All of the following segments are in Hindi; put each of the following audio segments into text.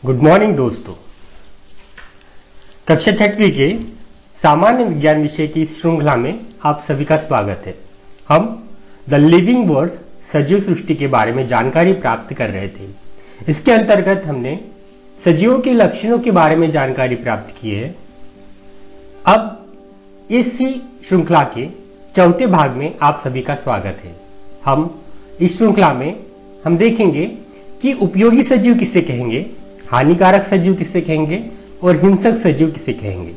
गुड मॉर्निंग दोस्तों। कक्षा 6वीं के सामान्य विज्ञान विषय की इस श्रृंखला में आप सभी का स्वागत है। हम द लिविंग वर्ड्स सजीव सृष्टि के बारे में जानकारी प्राप्त कर रहे थे। इसके अंतर्गत हमने सजीवों के लक्षणों के बारे में जानकारी प्राप्त की है। अब इसी श्रृंखला के चौथे भाग में आप सभी का स्वागत है। हम इस श्रृंखला में हम देखेंगे कि उपयोगी सजीव किसे कहेंगे, हानिकारक सजीव किसे कहेंगे और हिंसक सजीव किसे कहेंगे।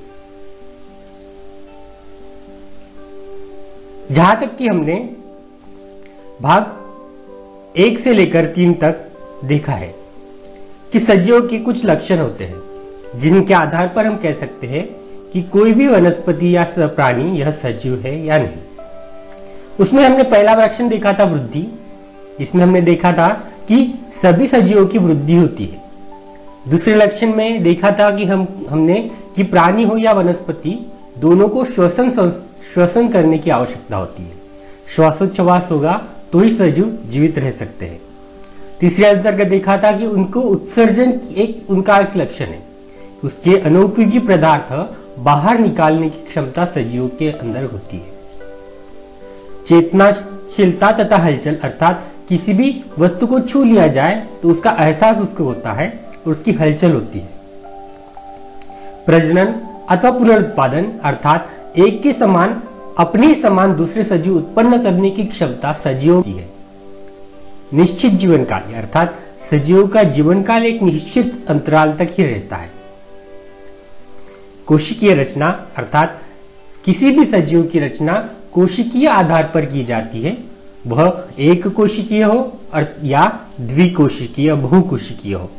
जहां तक कि हमने भाग 1 से लेकर 3 तक देखा है कि सजीवों के कुछ लक्षण होते हैं जिनके आधार पर हम कह सकते हैं कि कोई भी वनस्पति या प्राणी यह सजीव है या नहीं। उसमें हमने पहला लक्षण देखा था वृद्धि। इसमें हमने देखा था कि सभी सजीवों की वृद्धि होती है। दूसरे लक्षण में देखा था कि हमने कि प्राणी हो या वनस्पति दोनों को श्वसन करने की आवश्यकता होती है। श्वासोच्छ्वास होगा तो ही सजीव जीवित रह सकते हैं। तीसरे अंतर्गत देखा था कि उनको उत्सर्जन उनका एक लक्षण है। उसके अनुपयोगी पदार्थ बाहर निकालने की क्षमता सजीवों के अंदर होती है। चेतनाशीलता तथा हलचल, अर्थात किसी भी वस्तु को छू लिया जाए तो उसका एहसास उसको होता है और उसकी हलचल होती है। प्रजनन अथवा पुनरुत्पादन, अर्थात एक के समान अपने समान दूसरे सजीव उत्पन्न करने की क्षमता सजीवों की है। निश्चित जीवन काल, अर्थात सजीवों का जीवन काल एक निश्चित अंतराल तक ही रहता है। कोशिकीय रचना, अर्थात किसी भी सजीव की रचना कोशिकीय आधार पर की जाती है, वह एक कोशिकीय हो या द्विकोशिकीय बहुकोशिकीय हो।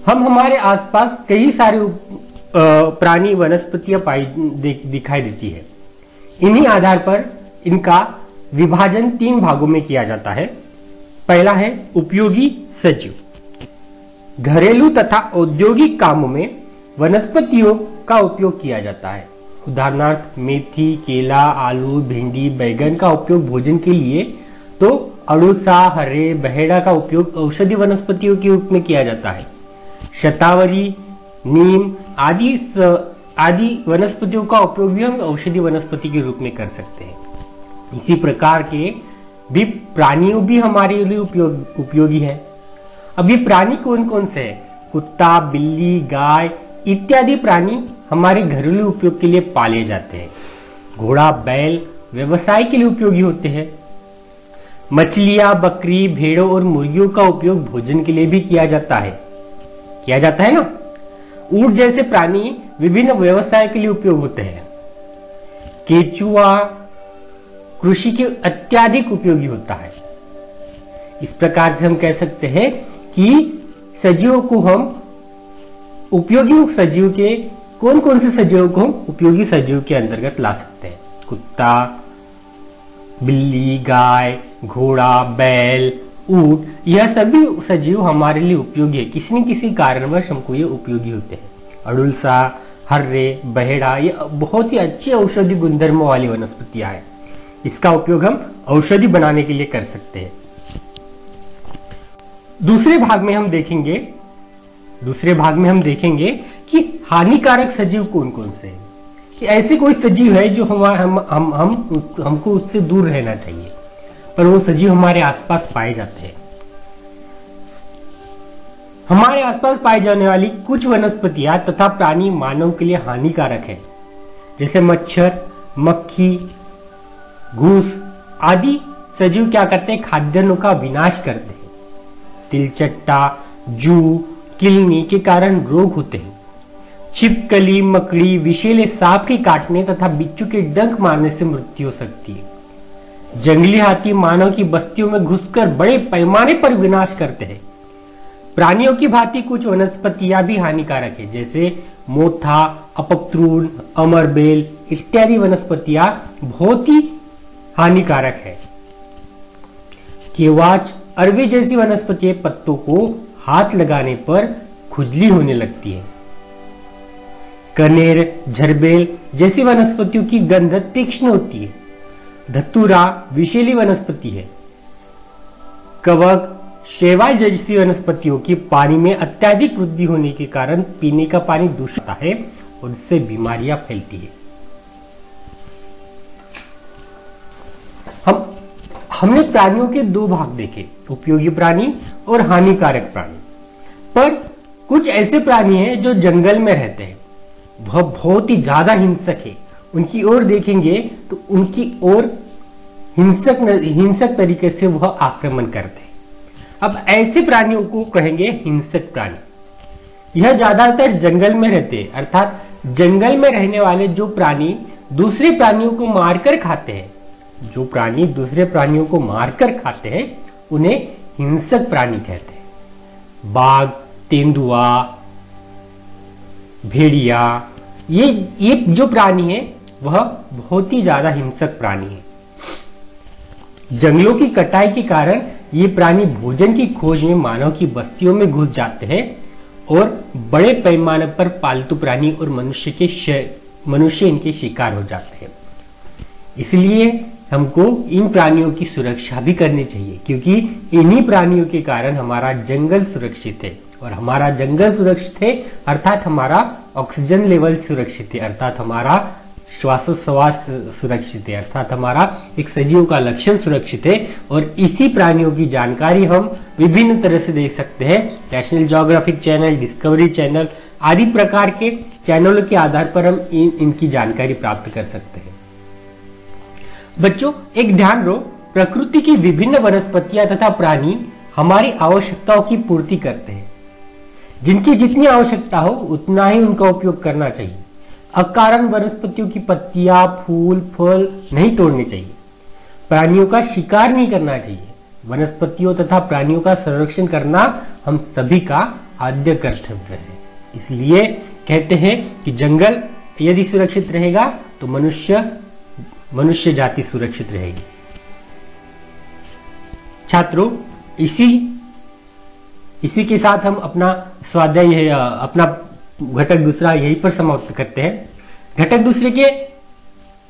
हम हमारे आसपास कई सारे प्राणी वनस्पतियां दिखाई देती है। इन्हीं आधार पर इनका विभाजन 3 भागों में किया जाता है। पहला है उपयोगी सजीव। घरेलू तथा औद्योगिक कामों में वनस्पतियों का उपयोग किया जाता है। उदाहरणार्थ मेथी, केला, आलू, भिंडी, बैंगन का उपयोग भोजन के लिए, तो अड़ूसा, हर्रे, बहेड़ा का उपयोग औषधि वनस्पतियों के रूप में किया जाता है। शतावरी, नीम आदि वनस्पतियों का उपयोग भी हम औषधि वनस्पति के रूप में कर सकते हैं। इसी प्रकार के भी प्राणियों भी हमारे लिए उपयोगी है। अब ये प्राणी कौन कौन से हैं? कुत्ता, बिल्ली, गाय इत्यादि प्राणी हमारे घरेलू उपयोग के लिए पाले जाते हैं। घोड़ा, बैल व्यवसाय के लिए उपयोगी होते हैं। मछलियां, बकरी, भेड़ों और मुर्गियों का उपयोग भोजन के लिए भी किया जाता है ना। ऊंट जैसे प्राणी विभिन्न व्यवसाय के लिए उपयोग होते हैं। केचुआ कृषि के अत्यधिक उपयोगी होता है। इस प्रकार से हम कह सकते हैं कि सजीवों को हम उपयोगी सजीव के कौन कौन से सजीवों को हम उपयोगी सजीव के अंतर्गत ला सकते हैं। कुत्ता, बिल्ली, गाय, घोड़ा, बैल, ऊंट, यह सभी सजीव हमारे लिए उपयोगी है। किसी न किसी कारणवश हमको ये उपयोगी होते हैं। अड़ुलसा, हर्रे, बहेड़ा ये बहुत ही अच्छी औषधि गुणधर्मों वाली वनस्पतियां हैं। इसका उपयोग हम औषधि बनाने के लिए कर सकते हैं। दूसरे भाग में हम देखेंगे कि हानिकारक सजीव कौन कौन से हैं। कि ऐसे कोई सजीव है जो हमको उससे दूर रहना चाहिए, पर वो सजीव हमारे आसपास पाए जाते हैं। हमारे आसपास पाई जाने वाली कुछ वनस्पतियां तथा प्राणी मानव के लिए हानिकारक है। जैसे मच्छर, मक्खी, घूस आदि सजीव क्या करते हैं? खाद्यान्नों का विनाश करते हैं। तिलचट्टा, जू, किलनी के कारण रोग होते हैं। छिपकली, मकड़ी, विषैले सांप के काटने तथा बिच्छू के डंक मारने से मृत्यु हो सकती है। जंगली हाथी मानव की बस्तियों में घुसकर बड़े पैमाने पर विनाश करते हैं। प्राणियों की भांति कुछ वनस्पतियां भी हानिकारक है, जैसे मोथा, अपत्रून, अमरबेल इत्यादि वनस्पतियां बहुत ही हानिकारक है। केवाच, अरवे जैसी वनस्पतियां पत्तों को हाथ लगाने पर खुजली होने लगती है। कनेर, झरबेल जैसी वनस्पतियों की गंध तीक्ष्ण होती है। धतूरा विषैली वनस्पति है। कवक, शैवाल जैसी वनस्पतियों की पानी में अत्यधिक वृद्धि होने के कारण पीने का पानी दूषित होता है और इससे बीमारियां फैलती है। हमने प्राणियों के दो भाग देखे, उपयोगी प्राणी और हानिकारक प्राणी। पर कुछ ऐसे प्राणी हैं जो जंगल में रहते हैं, वह बहुत ही ज्यादा हिंसक है। उनकी ओर देखेंगे तो उनकी ओर हिंसक तरीके से वह आक्रमण करते हैं। अब ऐसे प्राणियों को कहेंगे हिंसक प्राणी। यह ज्यादातर जंगल में रहते हैं, अर्थात जंगल में रहने वाले जो प्राणी दूसरे प्राणियों को मारकर खाते हैं, जो प्राणी दूसरे प्राणियों को मारकर खाते हैं उन्हें हिंसक प्राणी कहते हैं। बाघ, तेंदुआ, भेड़िया, ये जो प्राणी है वह बहुत ही ज्यादा हिंसक प्राणी है। जंगलों की कटाई के कारण ये प्राणी भोजन की खोज में मानव की बस्तियों में घुस जाते हैं और बड़े पैमाने पर पालतू प्राणी और मनुष्य इनके शिकार हो जाते हैं। इसलिए हमको इन प्राणियों की सुरक्षा भी करनी चाहिए, क्योंकि इन्हीं प्राणियों के कारण हमारा जंगल सुरक्षित है। और हमारा जंगल सुरक्षित है अर्थात हमारा ऑक्सीजन लेवल सुरक्षित है, अर्थात हमारा श्वासोच्छ्वास सुरक्षित है, अर्थात हमारा एक सजीव का लक्षण सुरक्षित है। और इसी प्राणियों की जानकारी हम विभिन्न तरह से देख सकते हैं। National geographic channel, discovery channel आदि प्रकार के चैनलों के आधार पर हम इनकी जानकारी प्राप्त कर सकते हैं। बच्चों, एक ध्यान रहो, प्रकृति की विभिन्न वनस्पतियां तथा प्राणी हमारी आवश्यकताओं की पूर्ति करते हैं। जिनकी जितनी आवश्यकता हो उतना ही उनका उपयोग करना चाहिए। अकारण वनस्पतियों की पत्तियां, फूल, फल नहीं तोड़ने चाहिए। प्राणियों का शिकार नहीं करना चाहिए। वनस्पतियों तथा प्राणियों का संरक्षण करना हम सभी का आद्य कर्तव्य है। इसलिए कहते हैं कि जंगल यदि सुरक्षित रहेगा तो मनुष्य जाति सुरक्षित रहेगी। छात्रों, इसी के साथ हम अपना स्वाध्याय, अपना घटक दूसरा यहीं पर समाप्त करते हैं। घटक दूसरे के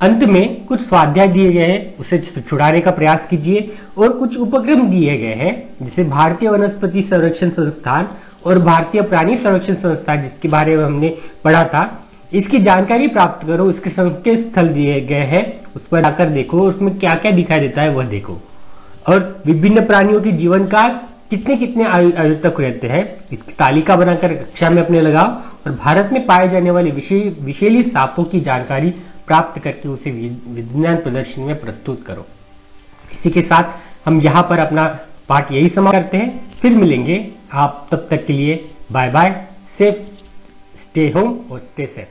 अंत में कुछ स्वाध्याय दिए गए हैं, उसे छुड़ाने का प्रयास कीजिए। और कुछ उपक्रम दिए गए हैं, जैसे भारतीय वनस्पति संरक्षण संस्थान और भारतीय प्राणी संरक्षण संस्थान, जिसके बारे में हमने पढ़ा था, इसकी जानकारी प्राप्त करो। इसके संकेत स्थल दिए गए हैं, उस पर जाकर देखो, उसमें क्या क्या दिखाई देता है वह देखो। और विभिन्न प्राणियों के जीवन काल कितने आयु तक रहते हैं, इसकी तालिका बनाकर कक्षा में अपने लगाओ। और भारत में पाए जाने वाले विषैली सांपों की जानकारी प्राप्त करके उसे विज्ञान प्रदर्शनी में प्रस्तुत करो। इसी के साथ हम यहाँ पर अपना पाठ यही समाप्त करते हैं। फिर मिलेंगे। आप तब तक के लिए bye bye. Safe, stay home और स्टे सेफ।